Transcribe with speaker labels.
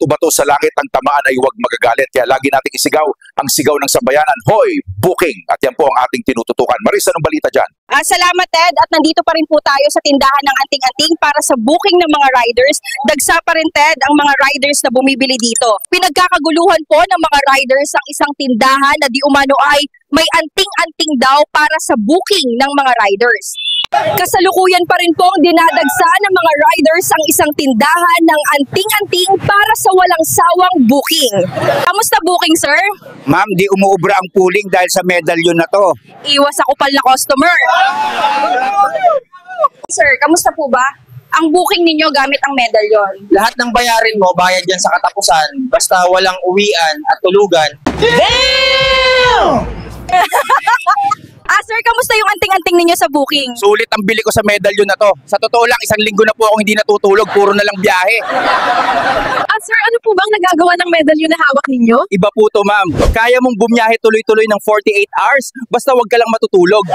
Speaker 1: bato sa langit ang tamaan ay huwag magagalit. Kaya lagi nating isigaw ang sigaw ng sambayanan, hoy, booking! At yan po ang ating tinututukan. Marisa, anong balita dyan?
Speaker 2: Salamat, Ted. At nandito pa rin po tayo sa tindahan ng anting-anting para sa booking ng mga riders. Dagsa pa rin, Ted, ang mga riders na bumibili dito. Pinagkakaguluhan po ng mga riders ang isang tindahan na di umano ay may anting-anting daw para sa booking ng mga riders. Kasalukuyan pa rin pong dinadagsa ng mga riders ang isang tindahan ng anting-anting para sa walang sawang booking. Kamusta booking, sir?
Speaker 3: Ma'am, di umuubra ang pooling dahil sa medalyon na to.
Speaker 2: Iwas ako pal na customer. Sir, kamusta po ba ang booking ninyo gamit ang medalyon?
Speaker 4: Lahat ng bayarin mo, bayad yan sa katapusan. Basta walang uwian at tulugan.
Speaker 2: Sir, kamusta yung anting-anting ninyo sa booking?
Speaker 3: Sulit ang bili ko sa medalyon na to. Sa totoo lang, 1 linggo na po akong hindi natutulog. Puro na lang biyahe.
Speaker 2: Sir, ano po bang nagagawa ng medalyon na hawak ninyo?
Speaker 3: Iba po to, ma'am. Kaya mong bumiyahe tuloy-tuloy ng 48 hours basta wag ka lang matutulog.